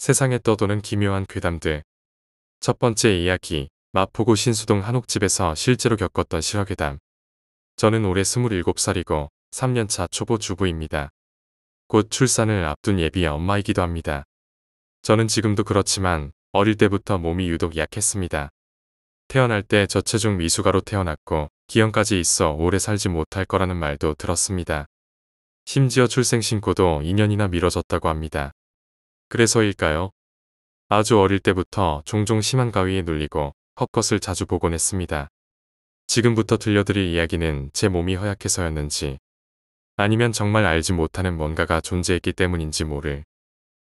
세상에 떠도는 기묘한 괴담들. 첫 번째 이야기, 마포구 신수동 한옥집에서 실제로 겪었던 실화괴담. 저는 올해 27살이고 3년차 초보 주부입니다. 곧 출산을 앞둔 예비 엄마이기도 합니다. 저는 지금도 그렇지만 어릴 때부터 몸이 유독 약했습니다. 태어날 때 저체중 미숙아로 태어났고 기형까지 있어 오래 살지 못할 거라는 말도 들었습니다. 심지어 출생신고도 2년이나 미뤄졌다고 합니다. 그래서일까요? 아주 어릴 때부터 종종 심한 가위에 눌리고 헛것을 자주 보곤 했습니다. 지금부터 들려드릴 이야기는 제 몸이 허약해서였는지 아니면 정말 알지 못하는 뭔가가 존재했기 때문인지 모를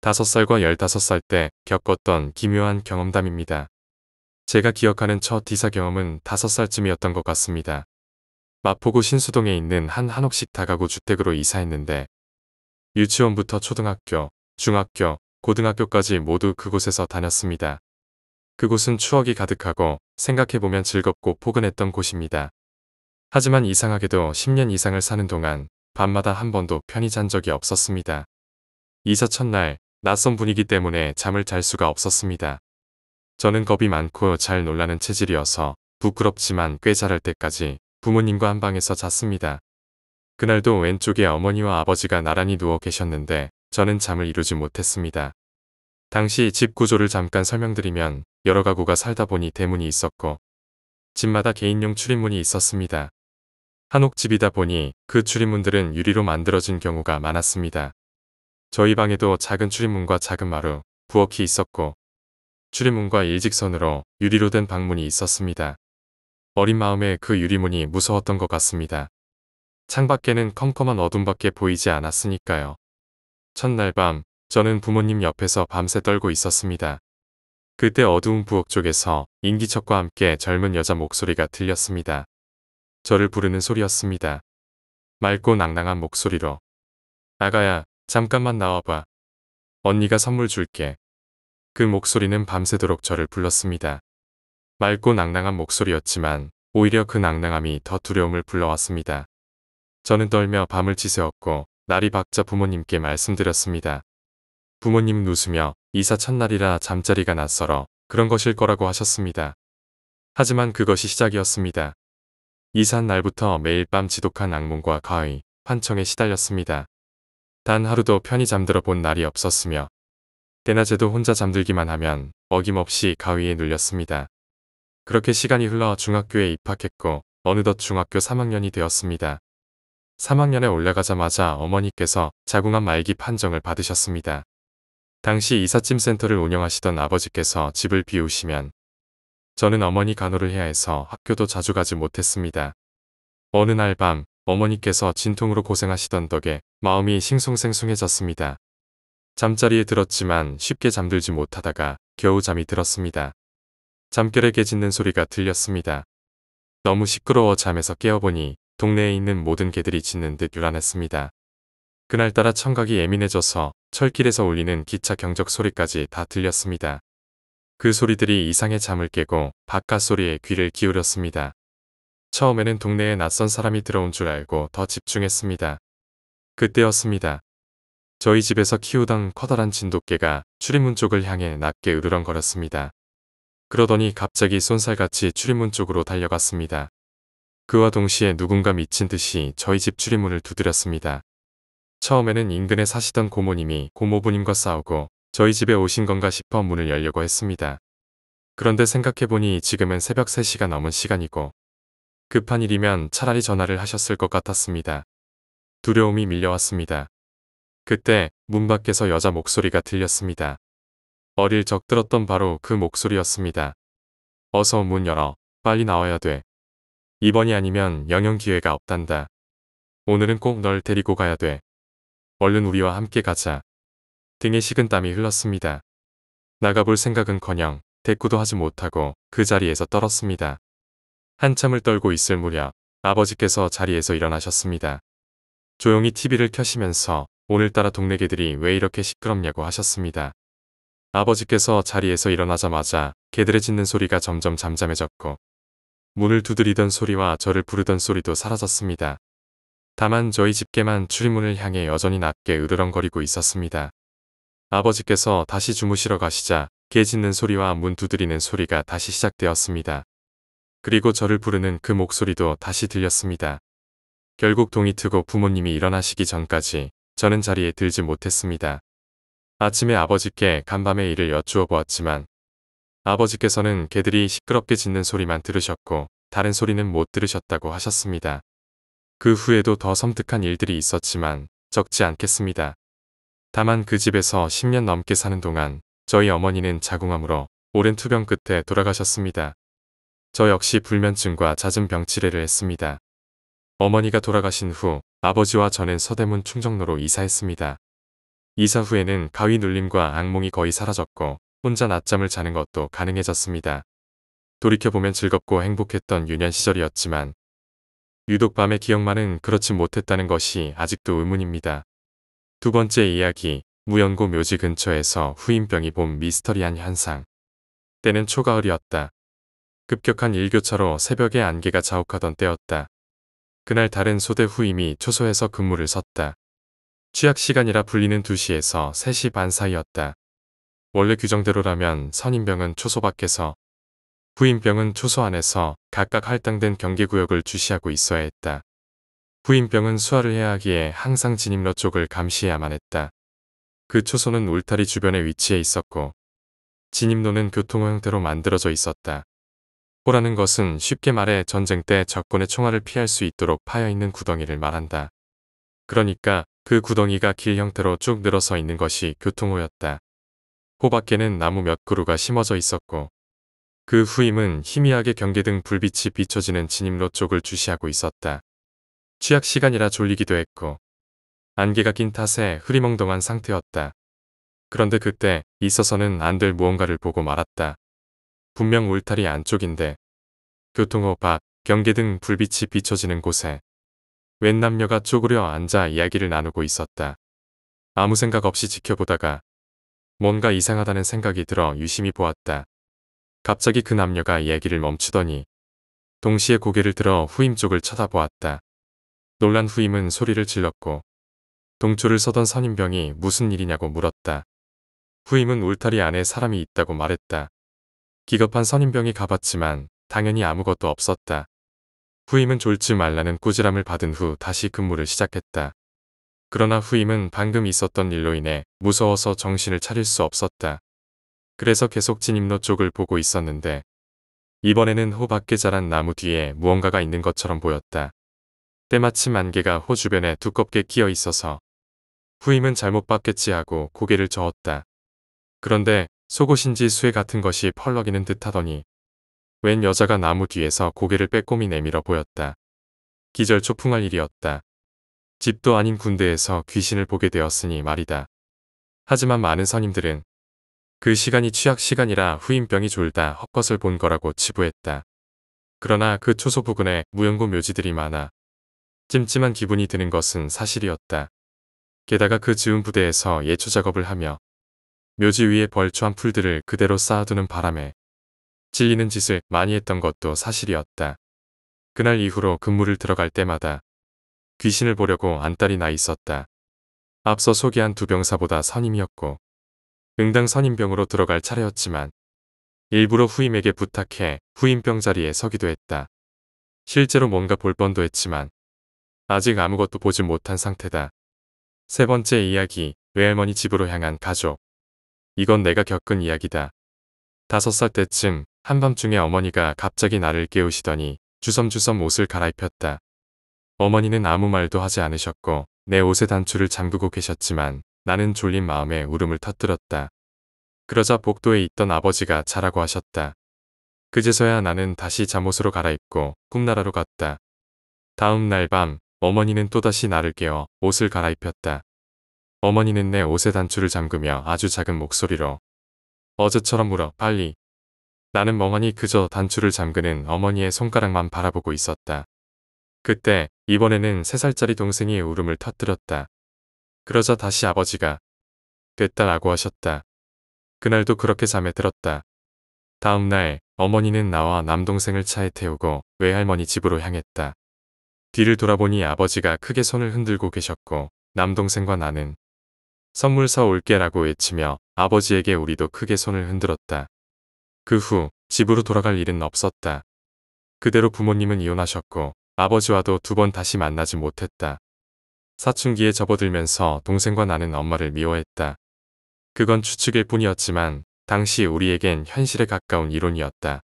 5살과 15살 때 겪었던 기묘한 경험담입니다. 제가 기억하는 첫 이사 경험은 5살쯤이었던 것 같습니다. 마포구 신수동에 있는 한 한옥식 다가구 주택으로 이사했는데 유치원부터 초등학교, 중학교, 고등학교까지 모두 그곳에서 다녔습니다. 그곳은 추억이 가득하고 생각해보면 즐겁고 포근했던 곳입니다. 하지만 이상하게도 10년 이상을 사는 동안 밤마다 한 번도 편히 잔 적이 없었습니다. 이사 첫날 낯선 분위기 때문에 잠을 잘 수가 없었습니다. 저는 겁이 많고 잘 놀라는 체질이어서 부끄럽지만 꽤 잘할 때까지 부모님과 한 방에서 잤습니다. 그날도 왼쪽에 어머니와 아버지가 나란히 누워 계셨는데 저는 잠을 이루지 못했습니다. 당시 집 구조를 잠깐 설명드리면 여러 가구가 살다 보니 대문이 있었고 집마다 개인용 출입문이 있었습니다. 한옥집이다 보니 그 출입문들은 유리로 만들어진 경우가 많았습니다. 저희 방에도 작은 출입문과 작은 마루, 부엌이 있었고 출입문과 일직선으로 유리로 된 방문이 있었습니다. 어린 마음에 그 유리문이 무서웠던 것 같습니다. 창밖에는 컴컴한 어둠밖에 보이지 않았으니까요. 첫날 밤 저는 부모님 옆에서 밤새 떨고 있었습니다. 그때 어두운 부엌 쪽에서 인기척과 함께 젊은 여자 목소리가 들렸습니다. 저를 부르는 소리였습니다. 맑고 낭낭한 목소리로 아가야, 잠깐만 나와봐. 언니가 선물 줄게. 그 목소리는 밤새도록 저를 불렀습니다. 맑고 낭낭한 목소리였지만 오히려 그 낭낭함이 더 두려움을 불러왔습니다. 저는 떨며 밤을 지새웠고 날이 밝자 부모님께 말씀드렸습니다. 부모님은 웃으며 이사 첫날이라 잠자리가 낯설어 그런 것일 거라고 하셨습니다. 하지만 그것이 시작이었습니다. 이사한 날부터 매일 밤 지독한 악몽과 가위, 환청에 시달렸습니다. 단 하루도 편히 잠들어 본 날이 없었으며 때낮에도 혼자 잠들기만 하면 어김없이 가위에 눌렸습니다. 그렇게 시간이 흘러 중학교에 입학했고 어느덧 중학교 3학년이 되었습니다. 3학년에 올라가자마자 어머니께서 자궁암 말기 판정을 받으셨습니다. 당시 이삿짐 센터를 운영하시던 아버지께서 집을 비우시면 저는 어머니 간호를 해야 해서 학교도 자주 가지 못했습니다. 어느 날 밤 어머니께서 진통으로 고생하시던 덕에 마음이 싱숭생숭해졌습니다. 잠자리에 들었지만 쉽게 잠들지 못하다가 겨우 잠이 들었습니다. 잠결에 개 짖는 소리가 들렸습니다. 너무 시끄러워 잠에서 깨어보니 동네에 있는 모든 개들이 짖는 듯 요란했습니다. 그날따라 청각이 예민해져서 철길에서 울리는 기차 경적 소리까지 다 들렸습니다. 그 소리들이 이상의 잠을 깨고 바깥 소리에 귀를 기울였습니다. 처음에는 동네에 낯선 사람이 들어온 줄 알고 더 집중했습니다. 그때였습니다. 저희 집에서 키우던 커다란 진돗개가 출입문 쪽을 향해 낮게 으르렁거렸습니다. 그러더니 갑자기 쏜살같이 출입문 쪽으로 달려갔습니다. 그와 동시에 누군가 미친 듯이 저희 집 출입문을 두드렸습니다. 처음에는 인근에 사시던 고모님이 고모부님과 싸우고 저희 집에 오신 건가 싶어 문을 열려고 했습니다. 그런데 생각해보니 지금은 새벽 3시가 넘은 시간이고 급한 일이면 차라리 전화를 하셨을 것 같았습니다. 두려움이 밀려왔습니다. 그때 문 밖에서 여자 목소리가 들렸습니다. 어릴 적 들었던 바로 그 목소리였습니다. 어서 문 열어. 빨리 나와야 돼. 이번이 아니면 영영 기회가 없단다. 오늘은 꼭 널 데리고 가야 돼. 얼른 우리와 함께 가자. 등에 식은 땀이 흘렀습니다. 나가볼 생각은커녕 대꾸도 하지 못하고 그 자리에서 떨었습니다. 한참을 떨고 있을 무렵 아버지께서 자리에서 일어나셨습니다. 조용히 TV를 켜시면서 오늘따라 동네 개들이 왜 이렇게 시끄럽냐고 하셨습니다. 아버지께서 자리에서 일어나자마자 개들의 짖는 소리가 점점 잠잠해졌고 문을 두드리던 소리와 저를 부르던 소리도 사라졌습니다. 다만 저희 집개만 출입문을 향해 여전히 낮게 으르렁거리고 있었습니다. 아버지께서 다시 주무시러 가시자 개 짖는 소리와 문 두드리는 소리가 다시 시작되었습니다. 그리고 저를 부르는 그 목소리도 다시 들렸습니다. 결국 동이 트고 부모님이 일어나시기 전까지 저는 자리에 들지 못했습니다. 아침에 아버지께 간밤의 일을 여쭈어 보았지만 아버지께서는 개들이 시끄럽게 짖는 소리만 들으셨고 다른 소리는 못 들으셨다고 하셨습니다. 그 후에도 더 섬뜩한 일들이 있었지만 적지 않겠습니다. 다만 그 집에서 10년 넘게 사는 동안 저희 어머니는 자궁암으로 오랜 투병 끝에 돌아가셨습니다. 저 역시 불면증과 잦은 병치레를 했습니다. 어머니가 돌아가신 후 아버지와 저는 서대문 충정로로 이사했습니다. 이사 후에는 가위 눌림과 악몽이 거의 사라졌고 혼자 낮잠을 자는 것도 가능해졌습니다. 돌이켜보면 즐겁고 행복했던 유년 시절이었지만 유독 밤의 기억만은 그렇지 못했다는 것이 아직도 의문입니다. 두 번째 이야기, 무연고 묘지 근처에서 후임병이 본 미스터리한 현상. 때는 초가을이었다. 급격한 일교차로 새벽에 안개가 자욱하던 때였다. 그날 다른 소대 후임이 초소에서 근무를 섰다. 취약 시간이라 불리는 2시에서 3시 반 사이였다. 원래 규정대로라면 선임병은 초소 밖에서, 후임병은 초소 안에서 각각 할당된 경계구역을 주시하고 있어야 했다. 후임병은 수화를 해야 하기에 항상 진입로 쪽을 감시해야만 했다. 그 초소는 울타리 주변에 위치해 있었고 진입로는 교통호 형태로 만들어져 있었다. 호라는 것은 쉽게 말해 전쟁 때 적군의 총알을 피할 수 있도록 파여있는 구덩이를 말한다. 그러니까 그 구덩이가 길 형태로 쭉 늘어서 있는 것이 교통호였다. 호 밖에는 나무 몇 그루가 심어져 있었고 그 후임은 희미하게 경계등 불빛이 비춰지는 진입로 쪽을 주시하고 있었다. 취약 시간이라 졸리기도 했고 안개가 낀 탓에 흐리멍덩한 상태였다. 그런데 그때 있어서는 안 될 무언가를 보고 말았다. 분명 울타리 안쪽인데 교통호 밖 경계등 불빛이 비춰지는 곳에 웬 남녀가 쪼그려 앉아 이야기를 나누고 있었다. 아무 생각 없이 지켜보다가 뭔가 이상하다는 생각이 들어 유심히 보았다. 갑자기 그 남녀가 이야기를 멈추더니 동시에 고개를 들어 후임 쪽을 쳐다보았다. 놀란 후임은 소리를 질렀고 동초를 서던 선임병이 무슨 일이냐고 물었다. 후임은 울타리 안에 사람이 있다고 말했다. 기겁한 선임병이 가봤지만 당연히 아무것도 없었다. 후임은 졸지 말라는 꾸지람을 받은 후 다시 근무를 시작했다. 그러나 후임은 방금 있었던 일로 인해 무서워서 정신을 차릴 수 없었다. 그래서 계속 진입로 쪽을 보고 있었는데 이번에는 호 밖에 자란 나무 뒤에 무언가가 있는 것처럼 보였다. 때마침 안개가 호 주변에 두껍게 끼어 있어서 후임은 잘못 봤겠지 하고 고개를 저었다. 그런데 속옷인지 수에 같은 것이 펄럭이는 듯하더니 웬 여자가 나무 뒤에서 고개를 빼꼼히 내밀어 보였다. 기절초풍할 일이었다. 집도 아닌 군대에서 귀신을 보게 되었으니 말이다. 하지만 많은 선임들은 그 시간이 취약 시간이라 후임병이 졸다 헛것을 본 거라고 치부했다. 그러나 그 초소 부근에 무연고 묘지들이 많아 찜찜한 기분이 드는 것은 사실이었다. 게다가 그 즈음 부대에서 예초 작업을 하며 묘지 위에 벌초한 풀들을 그대로 쌓아두는 바람에 찔리는 짓을 많이 했던 것도 사실이었다. 그날 이후로 근무를 들어갈 때마다 귀신을 보려고 안달이 나 있었다. 앞서 소개한 두 병사보다 선임이었고 응당 선임병으로 들어갈 차례였지만 일부러 후임에게 부탁해 후임병 자리에 서기도 했다. 실제로 뭔가 볼 뻔도 했지만 아직 아무것도 보지 못한 상태다. 세 번째 이야기, 외할머니 집으로 향한 가족. 이건 내가 겪은 이야기다. 5살 때쯤 한밤중에 어머니가 갑자기 나를 깨우시더니 주섬주섬 옷을 갈아입혔다. 어머니는 아무 말도 하지 않으셨고 내 옷의 단추를 잠그고 계셨지만 나는 졸린 마음에 울음을 터뜨렸다. 그러자 복도에 있던 아버지가 자라고 하셨다. 그제서야 나는 다시 잠옷으로 갈아입고 꿈나라로 갔다. 다음 날 밤 어머니는 또다시 나를 깨워 옷을 갈아입혔다. 어머니는 내 옷의 단추를 잠그며 아주 작은 목소리로 어제처럼 물어 빨리. 나는 멍하니 그저 단추를 잠그는 어머니의 손가락만 바라보고 있었다. 그때 이번에는 3살짜리 동생이 울음을 터뜨렸다. 그러자 다시 아버지가 됐다라고 하셨다. 그날도 그렇게 잠에 들었다. 다음 날 어머니는 나와 남동생을 차에 태우고 외할머니 집으로 향했다. 뒤를 돌아보니 아버지가 크게 손을 흔들고 계셨고 남동생과 나는 선물 사 올게라고 외치며 아버지에게 우리도 크게 손을 흔들었다. 그 후 집으로 돌아갈 일은 없었다. 그대로 부모님은 이혼하셨고 아버지와도 2번 다시 만나지 못했다. 사춘기에 접어들면서 동생과 나는 엄마를 미워했다. 그건 추측일 뿐이었지만 당시 우리에겐 현실에 가까운 이론이었다.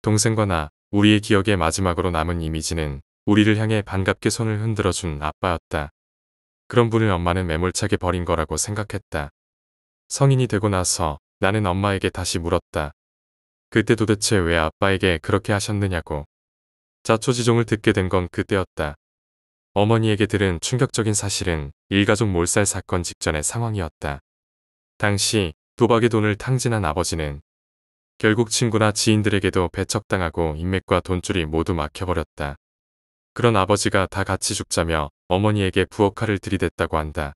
동생과 나, 우리의 기억에 마지막으로 남은 이미지는 우리를 향해 반갑게 손을 흔들어준 아빠였다. 그런 분을 엄마는 매몰차게 버린 거라고 생각했다. 성인이 되고 나서 나는 엄마에게 다시 물었다. 그때 도대체 왜 아빠에게 그렇게 하셨느냐고. 자초지종을 듣게 된 건 그때였다. 어머니에게 들은 충격적인 사실은 일가족 몰살 사건 직전의 상황이었다. 당시 도박의 돈을 탕진한 아버지는 결국 친구나 지인들에게도 배척당하고 인맥과 돈줄이 모두 막혀버렸다. 그런 아버지가 다 같이 죽자며 어머니에게 부엌칼을 들이댔다고 한다.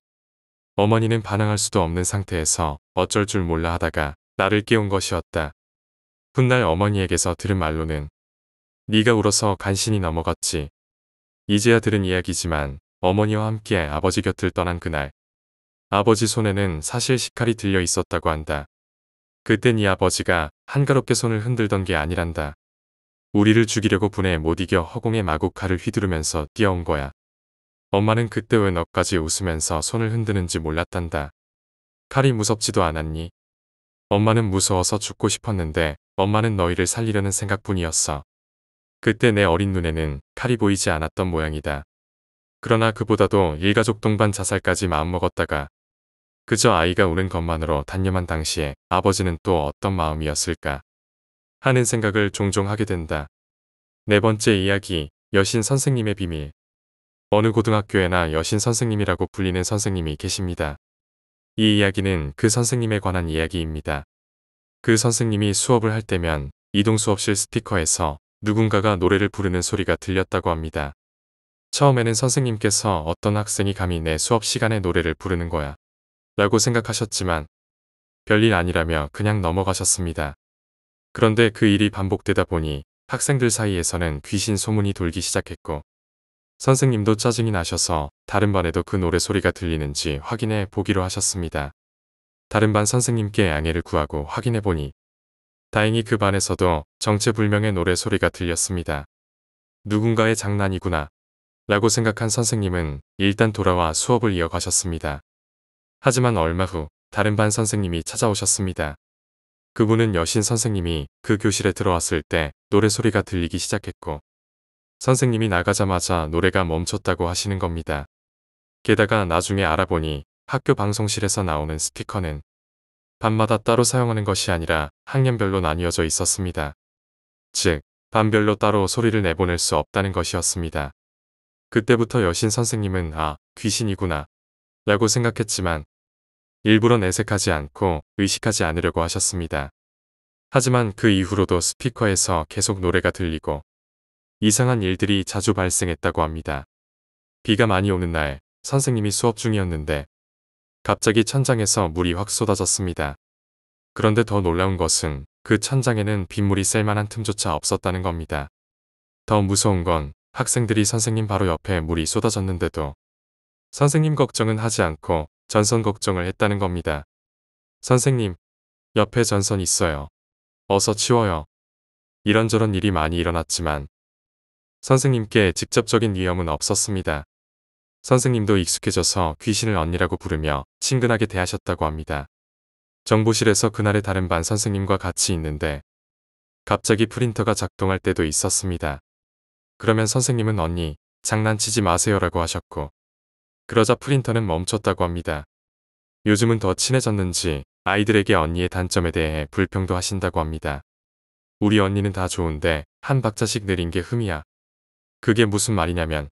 어머니는 반항할 수도 없는 상태에서 어쩔 줄 몰라 하다가 나를 깨운 것이었다. 훗날 어머니에게서 들은 말로는 네가 울어서 간신히 넘어갔지. 이제야 들은 이야기지만 어머니와 함께 아버지 곁을 떠난 그날 아버지 손에는 사실 식칼이 들려 있었다고 한다. 그땐 이 아버지가 한가롭게 손을 흔들던 게 아니란다. 우리를 죽이려고 분에 못 이겨 허공에 마구 칼을 휘두르면서 뛰어온 거야. 엄마는 그때 왜 너까지 웃으면서 손을 흔드는지 몰랐단다. 칼이 무섭지도 않았니? 엄마는 무서워서 죽고 싶었는데 엄마는 너희를 살리려는 생각뿐이었어. 그때 내 어린 눈에는 칼이 보이지 않았던 모양이다. 그러나 그보다도 일가족 동반 자살까지 마음먹었다가 그저 아이가 우는 것만으로 단념한 당시에 아버지는 또 어떤 마음이었을까 하는 생각을 종종 하게 된다. 4번째 이야기, 여신 선생님의 비밀. 어느 고등학교에나 여신 선생님이라고 불리는 선생님이 계십니다. 이 이야기는 그 선생님에 관한 이야기입니다. 그 선생님이 수업을 할 때면 이동 수업실 스피커에서 누군가가 노래를 부르는 소리가 들렸다고 합니다. 처음에는 선생님께서 어떤 학생이 감히 내 수업 시간에 노래를 부르는 거야 라고 생각하셨지만 별일 아니라며 그냥 넘어가셨습니다. 그런데 그 일이 반복되다 보니 학생들 사이에서는 귀신 소문이 돌기 시작했고 선생님도 짜증이 나셔서 다른 반에도 그 노래 소리가 들리는지 확인해 보기로 하셨습니다. 다른 반 선생님께 양해를 구하고 확인해 보니 다행히 그 반에서도 정체불명의 노래 소리가 들렸습니다. 누군가의 장난이구나 라고 생각한 선생님은 일단 돌아와 수업을 이어가셨습니다. 하지만 얼마 후 다른 반 선생님이 찾아오셨습니다. 그분은 여신 선생님이 그 교실에 들어왔을 때 노래 소리가 들리기 시작했고 선생님이 나가자마자 노래가 멈췄다고 하시는 겁니다. 게다가 나중에 알아보니 학교 방송실에서 나오는 스피커는 반마다 따로 사용하는 것이 아니라 학년별로 나뉘어져 있었습니다. 즉, 반별로 따로 소리를 내보낼 수 없다는 것이었습니다. 그때부터 여신 선생님은 귀신이구나 라고 생각했지만 일부러 내색하지 않고 의식하지 않으려고 하셨습니다. 하지만 그 이후로도 스피커에서 계속 노래가 들리고 이상한 일들이 자주 발생했다고 합니다. 비가 많이 오는 날 선생님이 수업 중이었는데 갑자기 천장에서 물이 확 쏟아졌습니다. 그런데 더 놀라운 것은 그 천장에는 빗물이 셀만한 틈조차 없었다는 겁니다. 더 무서운 건 학생들이 선생님 바로 옆에 물이 쏟아졌는데도 선생님 걱정은 하지 않고 전선 걱정을 했다는 겁니다. 선생님, 옆에 전선 있어요. 어서 치워요. 이런저런 일이 많이 일어났지만 선생님께 직접적인 위험은 없었습니다. 선생님도 익숙해져서 귀신을 언니라고 부르며 친근하게 대하셨다고 합니다. 정보실에서 그날의 다른 반 선생님과 같이 있는데 갑자기 프린터가 작동할 때도 있었습니다. 그러면 선생님은 언니, 장난치지 마세요라고 하셨고 그러자 프린터는 멈췄다고 합니다. 요즘은 더 친해졌는지 아이들에게 언니의 단점에 대해 불평도 하신다고 합니다. 우리 언니는 다 좋은데 한 박자씩 느린 게 흠이야. 그게 무슨 말이냐면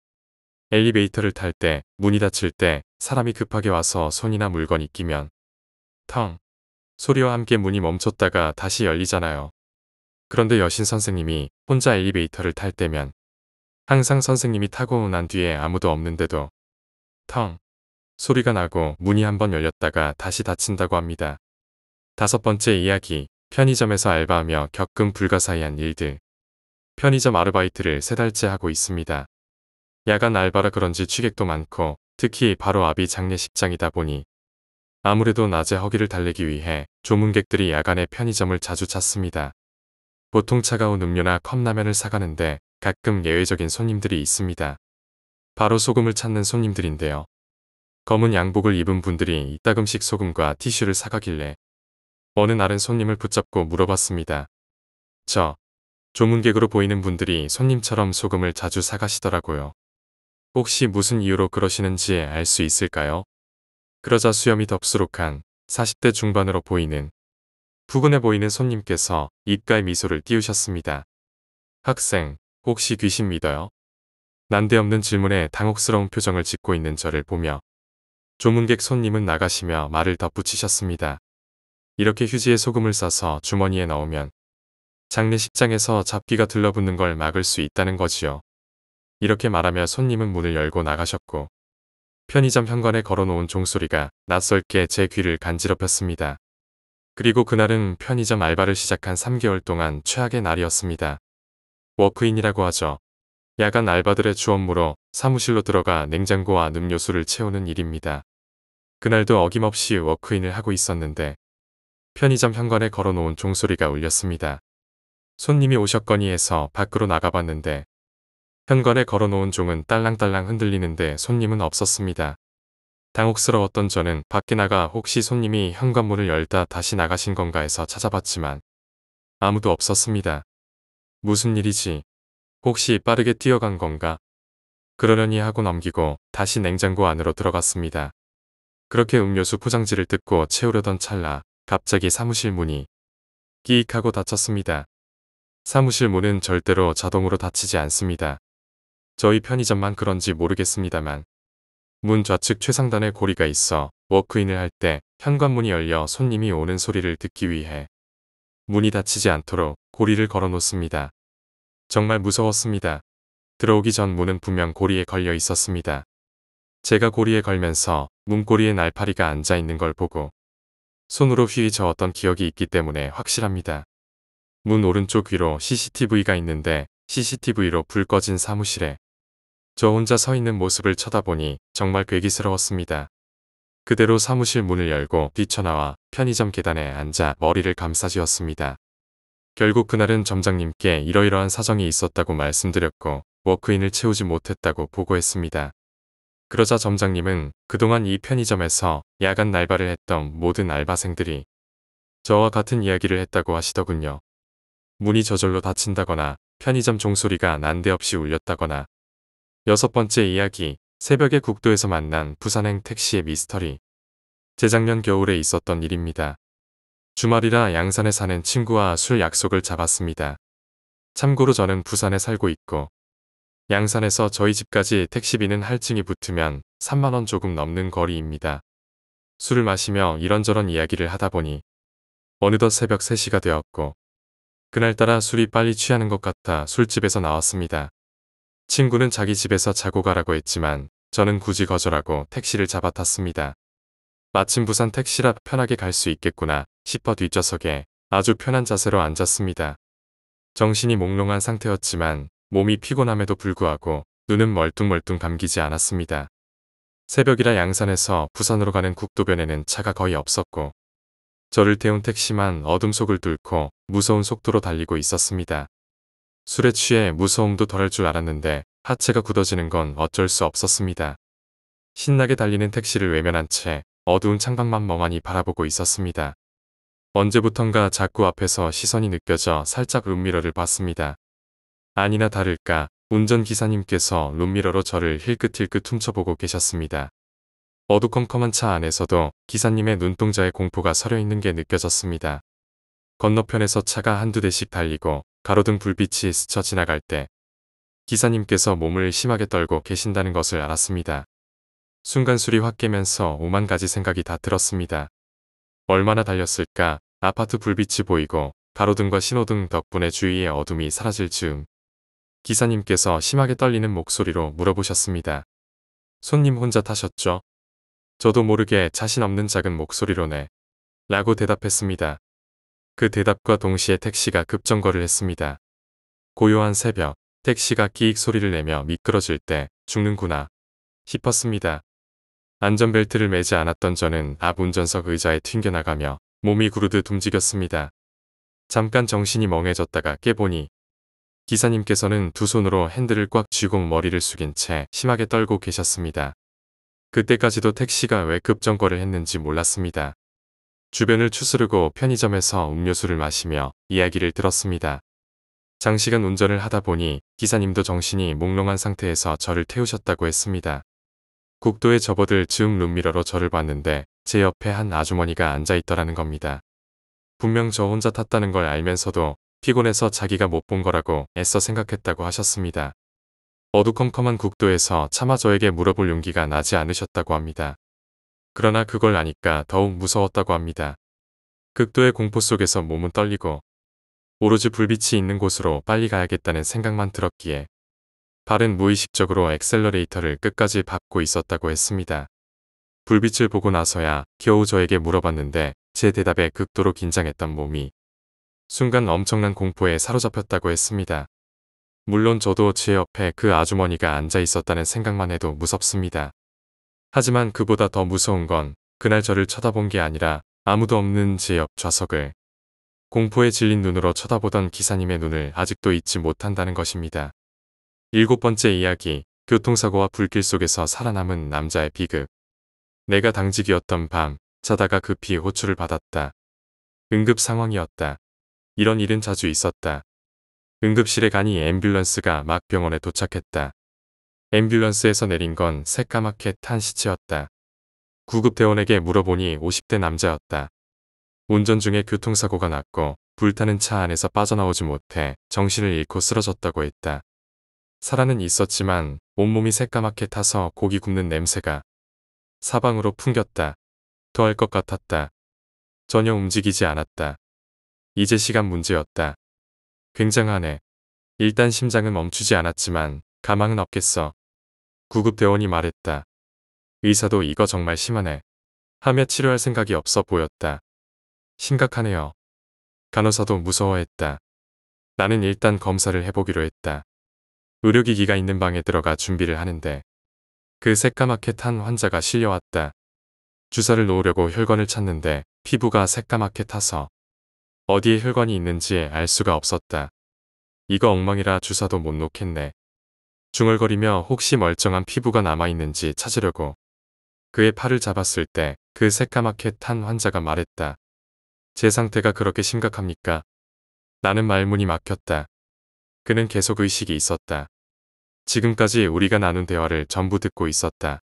엘리베이터를 탈 때, 문이 닫힐 때 사람이 급하게 와서 손이나 물건이 끼면 텅 소리와 함께 문이 멈췄다가 다시 열리잖아요. 그런데 여신 선생님이 혼자 엘리베이터를 탈 때면 항상 선생님이 타고 난 뒤에 아무도 없는데도 텅 소리가 나고 문이 한번 열렸다가 다시 닫힌다고 합니다. 5번째 이야기, 편의점에서 알바하며 겪은 불가사의한 일들. 편의점 아르바이트를 3달째 하고 있습니다. 야간 알바라 그런지 취객도 많고 특히 바로 앞이 장례식장이다 보니 아무래도 낮에 허기를 달래기 위해 조문객들이 야간에 편의점을 자주 찾습니다. 보통 차가운 음료나 컵라면을 사가는데 가끔 예외적인 손님들이 있습니다. 바로 소금을 찾는 손님들인데요. 검은 양복을 입은 분들이 이따금씩 소금과 티슈를 사가길래 어느 날은 손님을 붙잡고 물어봤습니다. 조문객으로 보이는 분들이 손님처럼 소금을 자주 사가시더라고요. 혹시 무슨 이유로 그러시는지 알 수 있을까요? 그러자 수염이 덥수룩한 40대 중반으로 보이는 푸근해 보이는 손님께서 입가에 미소를 띄우셨습니다. 학생, 혹시 귀신 믿어요? 난데없는 질문에 당혹스러운 표정을 짓고 있는 저를 보며 조문객 손님은 나가시며 말을 덧붙이셨습니다. 이렇게 휴지에 소금을 싸서 주머니에 넣으면 장례식장에서 잡귀가 들러붙는 걸 막을 수 있다는 거지요. 이렇게 말하며 손님은 문을 열고 나가셨고 편의점 현관에 걸어놓은 종소리가 낯설게 제 귀를 간지럽혔습니다. 그리고 그날은 편의점 알바를 시작한 3개월 동안 최악의 날이었습니다. 워크인이라고 하죠. 야간 알바들의 주 업무로 사무실로 들어가 냉장고와 음료수를 채우는 일입니다. 그날도 어김없이 워크인을 하고 있었는데 편의점 현관에 걸어놓은 종소리가 울렸습니다. 손님이 오셨거니 해서 밖으로 나가봤는데 현관에 걸어놓은 종은 딸랑딸랑 흔들리는데 손님은 없었습니다. 당혹스러웠던 저는 밖에 나가 혹시 손님이 현관문을 열다 다시 나가신 건가 해서 찾아봤지만 아무도 없었습니다. 무슨 일이지? 혹시 빠르게 뛰어간 건가? 그러려니 하고 넘기고 다시 냉장고 안으로 들어갔습니다. 그렇게 음료수 포장지를 뜯고 채우려던 찰나 갑자기 사무실 문이 끼익 하고 닫혔습니다. 사무실 문은 절대로 자동으로 닫히지 않습니다. 저희 편의점만 그런지 모르겠습니다만 문 좌측 최상단에 고리가 있어 워크인을 할 때 현관문이 열려 손님이 오는 소리를 듣기 위해 문이 닫히지 않도록 고리를 걸어 놓습니다. 정말 무서웠습니다. 들어오기 전 문은 분명 고리에 걸려 있었습니다. 제가 고리에 걸면서 문고리에 날파리가 앉아 있는 걸 보고 손으로 휘휘 저었던 기억이 있기 때문에 확실합니다. 문 오른쪽 위로 CCTV가 있는데 CCTV로 불 꺼진 사무실에 저 혼자 서 있는 모습을 쳐다보니 정말 괴기스러웠습니다. 그대로 사무실 문을 열고 뛰쳐나와 편의점 계단에 앉아 머리를 감싸쥐었습니다. 결국 그날은 점장님께 이러이러한 사정이 있었다고 말씀드렸고 워크인을 채우지 못했다고 보고했습니다. 그러자 점장님은 그동안 이 편의점에서 야간 알바를 했던 모든 알바생들이 저와 같은 이야기를 했다고 하시더군요. 문이 저절로 닫힌다거나 편의점 종소리가 난데없이 울렸다거나 6번째 이야기, 새벽에 국도에서 만난 부산행 택시의 미스터리. 재작년 겨울에 있었던 일입니다. 주말이라 양산에 사는 친구와 술 약속을 잡았습니다. 참고로 저는 부산에 살고 있고 양산에서 저희 집까지 택시비는 할증이 붙으면 3만원 조금 넘는 거리입니다. 술을 마시며 이런저런 이야기를 하다 보니 어느덧 새벽 3시가 되었고 그날따라 술이 빨리 취하는 것 같아 술집에서 나왔습니다. 친구는 자기 집에서 자고 가라고 했지만 저는 굳이 거절하고 택시를 잡아 탔습니다. 마침 부산 택시라 편하게 갈 수 있겠구나 싶어 뒷좌석에 아주 편한 자세로 앉았습니다. 정신이 몽롱한 상태였지만 몸이 피곤함에도 불구하고 눈은 멀뚱멀뚱 감기지 않았습니다. 새벽이라 양산에서 부산으로 가는 국도변에는 차가 거의 없었고 저를 태운 택시만 어둠 속을 뚫고 무서운 속도로 달리고 있었습니다. 술에 취해 무서움도 덜할 줄 알았는데 하체가 굳어지는 건 어쩔 수 없었습니다. 신나게 달리는 택시를 외면한 채 어두운 창밖만 멍하니 바라보고 있었습니다. 언제부턴가 자꾸 앞에서 시선이 느껴져 살짝 룸미러를 봤습니다. 아니나 다를까 운전기사님께서 룸미러로 저를 힐끗힐끗 훔쳐보고 계셨습니다. 어두컴컴한 차 안에서도 기사님의 눈동자에 공포가 서려 있는 게 느껴졌습니다. 건너편에서 차가 한두 대씩 달리고 가로등 불빛이 스쳐 지나갈 때 기사님께서 몸을 심하게 떨고 계신다는 것을 알았습니다. 순간 술이 확 깨면서 오만 가지 생각이 다 들었습니다. 얼마나 달렸을까? 아파트 불빛이 보이고 가로등과 신호등 덕분에 주위의 어둠이 사라질 즈음 기사님께서 심하게 떨리는 목소리로 물어보셨습니다. 손님 혼자 타셨죠? 저도 모르게 자신 없는 작은 목소리로 네 라고 대답했습니다. 그 대답과 동시에 택시가 급정거를 했습니다. 고요한 새벽, 택시가 끼익 소리를 내며 미끄러질 때 죽는구나 싶었습니다. 안전벨트를 매지 않았던 저는 앞 운전석 의자에 튕겨나가며 몸이 구르듯 움직였습니다. 잠깐 정신이 멍해졌다가 깨보니 기사님께서는 두 손으로 핸들을 꽉 쥐고 머리를 숙인 채 심하게 떨고 계셨습니다. 그때까지도 택시가 왜 급정거를 했는지 몰랐습니다. 주변을 추스르고 편의점에서 음료수를 마시며 이야기를 들었습니다. 장시간 운전을 하다 보니 기사님도 정신이 몽롱한 상태에서 저를 태우셨다고 했습니다. 국도에 접어들 즈음 룸미러로 저를 봤는데 제 옆에 한 아주머니가 앉아있더라는 겁니다. 분명 저 혼자 탔다는 걸 알면서도 피곤해서 자기가 못 본 거라고 애써 생각했다고 하셨습니다. 어두컴컴한 국도에서 차마 저에게 물어볼 용기가 나지 않으셨다고 합니다. 그러나 그걸 아니까 더욱 무서웠다고 합니다. 극도의 공포 속에서 몸은 떨리고 오로지 불빛이 있는 곳으로 빨리 가야겠다는 생각만 들었기에 발은 무의식적으로 엑셀러레이터를 끝까지 밟고 있었다고 했습니다. 불빛을 보고 나서야 겨우 저에게 물어봤는데 제 대답에 극도로 긴장했던 몸이 순간 엄청난 공포에 사로잡혔다고 했습니다. 물론 저도 제 옆에 그 아주머니가 앉아 있었다는 생각만 해도 무섭습니다. 하지만 그보다 더 무서운 건 그날 저를 쳐다본 게 아니라 아무도 없는 제 옆 좌석을 공포에 질린 눈으로 쳐다보던 기사님의 눈을 아직도 잊지 못한다는 것입니다. 7번째 이야기, 교통사고와 불길 속에서 살아남은 남자의 비극. 내가 당직이었던 밤, 자다가 급히 호출을 받았다. 응급 상황이었다. 이런 일은 자주 있었다. 응급실에 가니 앰뷸런스가 막 병원에 도착했다. 앰뷸런스에서 내린 건 새까맣게 탄 시체였다. 구급대원에게 물어보니 50대 남자였다. 운전 중에 교통사고가 났고 불타는 차 안에서 빠져나오지 못해 정신을 잃고 쓰러졌다고 했다. 살아는 있었지만 온몸이 새까맣게 타서 고기 굽는 냄새가 사방으로 풍겼다. 토할 것 같았다. 전혀 움직이지 않았다. 이제 시간 문제였다. 굉장하네. 일단 심장은 멈추지 않았지만 가망은 없겠어. 구급대원이 말했다. 의사도 이거 정말 심하네. 하며 치료할 생각이 없어 보였다. 심각하네요. 간호사도 무서워했다. 나는 일단 검사를 해보기로 했다. 의료기기가 있는 방에 들어가 준비를 하는데 그 새까맣게 탄 환자가 실려왔다. 주사를 놓으려고 혈관을 찾는데 피부가 새까맣게 타서 어디에 혈관이 있는지 알 수가 없었다. 이거 엉망이라 주사도 못 놓겠네. 중얼거리며 혹시 멀쩡한 피부가 남아있는지 찾으려고 그의 팔을 잡았을 때 그 새까맣게 탄 환자가 말했다. 제 상태가 그렇게 심각합니까? 나는 말문이 막혔다. 그는 계속 의식이 있었다. 지금까지 우리가 나눈 대화를 전부 듣고 있었다.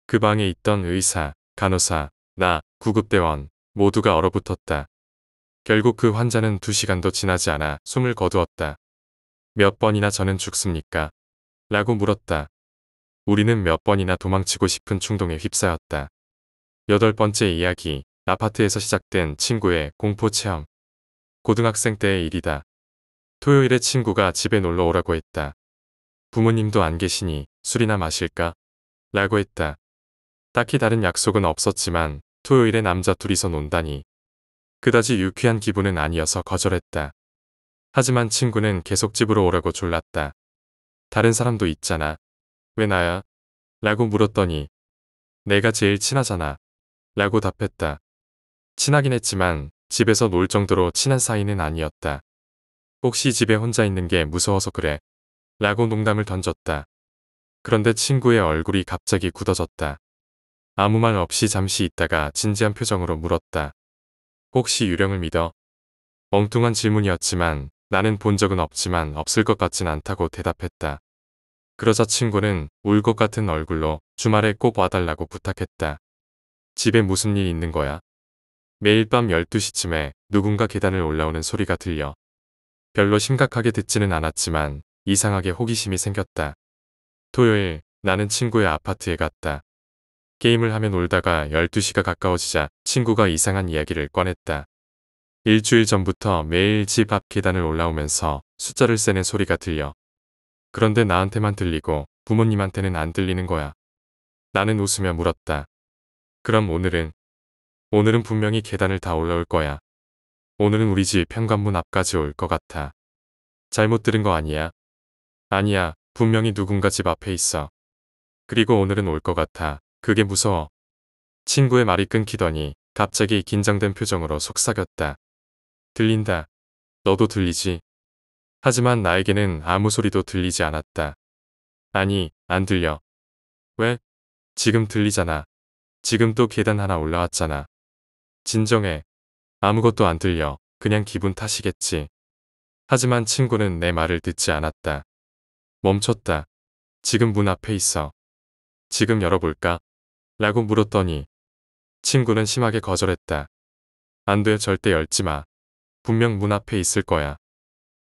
그 방에 있던 의사, 간호사, 나, 구급대원 모두가 얼어붙었다. 결국 그 환자는 2시간도 지나지 않아 숨을 거두었다. 몇 번이나 저는 죽습니까? 라고 물었다. 우리는 몇 번이나 도망치고 싶은 충동에 휩싸였다. 8번째 이야기, 아파트에서 시작된 친구의 공포체험. 고등학생 때의 일이다. 토요일에 친구가 집에 놀러 오라고 했다. 부모님도 안 계시니 술이나 마실까? 라고 했다. 딱히 다른 약속은 없었지만 토요일에 남자 둘이서 논다니 그다지 유쾌한 기분은 아니어서 거절했다. 하지만 친구는 계속 집으로 오라고 졸랐다. 다른 사람도 있잖아. 왜 나야? 라고 물었더니 내가 제일 친하잖아. 라고 답했다. 친하긴 했지만 집에서 놀 정도로 친한 사이는 아니었다. 혹시 집에 혼자 있는 게 무서워서 그래? 라고 농담을 던졌다. 그런데 친구의 얼굴이 갑자기 굳어졌다. 아무 말 없이 잠시 있다가 진지한 표정으로 물었다. 혹시 유령을 믿어? 엉뚱한 질문이었지만 나는 본 적은 없지만 없을 것 같진 않다고 대답했다. 그러자 친구는 울 것 같은 얼굴로 주말에 꼭 와달라고 부탁했다. 집에 무슨 일 있는 거야? 매일 밤 12시쯤에 누군가 계단을 올라오는 소리가 들려. 별로 심각하게 듣지는 않았지만 이상하게 호기심이 생겼다. 토요일 나는 친구의 아파트에 갔다. 게임을 하며 놀다가 12시가 가까워지자 친구가 이상한 이야기를 꺼냈다. 일주일 전부터 매일 집 앞 계단을 올라오면서 숫자를 세는 소리가 들려. 그런데 나한테만 들리고 부모님한테는 안 들리는 거야. 나는 웃으며 물었다. 그럼 오늘은? 오늘은 분명히 계단을 다 올라올 거야. 오늘은 우리 집 현관문 앞까지 올 것 같아. 잘못 들은 거 아니야? 아니야, 분명히 누군가 집 앞에 있어. 그리고 오늘은 올 것 같아. 그게 무서워. 친구의 말이 끊기더니 갑자기 긴장된 표정으로 속삭였다. 들린다. 너도 들리지? 하지만 나에게는 아무 소리도 들리지 않았다. 아니, 안 들려. 왜? 지금 들리잖아. 지금 또 계단 하나 올라왔잖아. 진정해. 아무것도 안 들려. 그냥 기분 탓이겠지. 하지만 친구는 내 말을 듣지 않았다. 멈췄다. 지금 문 앞에 있어. 지금 열어볼까? 라고 물었더니 친구는 심하게 거절했다. 안 돼, 절대 열지 마. 분명 문 앞에 있을 거야.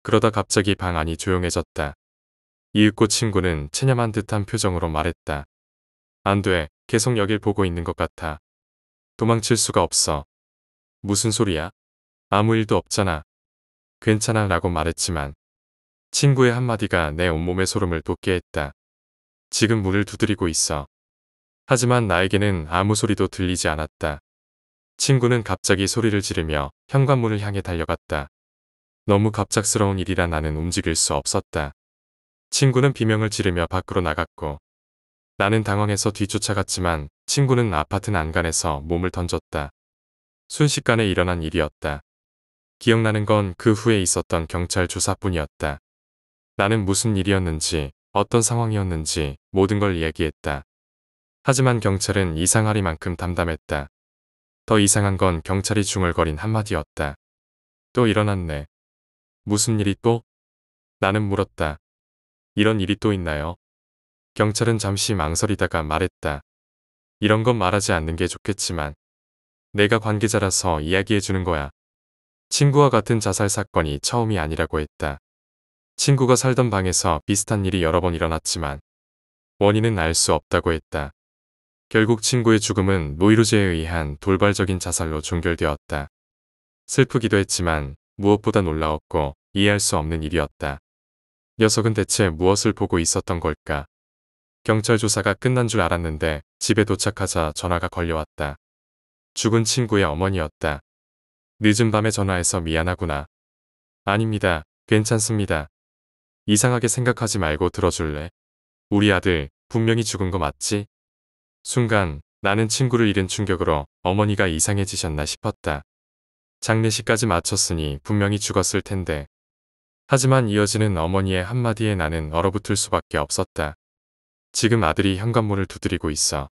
그러다 갑자기 방 안이 조용해졌다. 이윽고 친구는 체념한 듯한 표정으로 말했다. 안 돼, 계속 여길 보고 있는 것 같아. 도망칠 수가 없어. 무슨 소리야? 아무 일도 없잖아. 괜찮아 라고 말했지만 친구의 한마디가 내 온몸에 소름을 돋게 했다. 지금 문을 두드리고 있어. 하지만 나에게는 아무 소리도 들리지 않았다. 친구는 갑자기 소리를 지르며 현관문을 향해 달려갔다. 너무 갑작스러운 일이라 나는 움직일 수 없었다. 친구는 비명을 지르며 밖으로 나갔고 나는 당황해서 뒤쫓아갔지만 친구는 아파트 난간에서 몸을 던졌다. 순식간에 일어난 일이었다. 기억나는 건 그 후에 있었던 경찰 조사뿐이었다. 나는 무슨 일이었는지, 어떤 상황이었는지 모든 걸 이야기했다. 하지만 경찰은 이상하리만큼 담담했다. 더 이상한 건 경찰이 중얼거린 한마디였다. 또 일어났네. 무슨 일이 또? 나는 물었다. 이런 일이 또 있나요? 경찰은 잠시 망설이다가 말했다. 이런 건 말하지 않는 게 좋겠지만 내가 관계자라서 이야기해주는 거야. 친구와 같은 자살 사건이 처음이 아니라고 했다. 친구가 살던 방에서 비슷한 일이 여러 번 일어났지만 원인은 알 수 없다고 했다. 결국 친구의 죽음은 노이로제에 의한 돌발적인 자살로 종결되었다. 슬프기도 했지만 무엇보다 놀라웠고 이해할 수 없는 일이었다. 녀석은 대체 무엇을 보고 있었던 걸까? 경찰 조사가 끝난 줄 알았는데 집에 도착하자 전화가 걸려왔다. 죽은 친구의 어머니였다. 늦은 밤에 전화해서 미안하구나. 아닙니다. 괜찮습니다. 이상하게 생각하지 말고 들어줄래? 우리 아들 분명히 죽은 거 맞지? 순간 나는 친구를 잃은 충격으로 어머니가 이상해지셨나 싶었다. 장례식까지 마쳤으니 분명히 죽었을 텐데. 하지만 이어지는 어머니의 한마디에 나는 얼어붙을 수밖에 없었다. 지금 아들이 현관문을 두드리고 있어.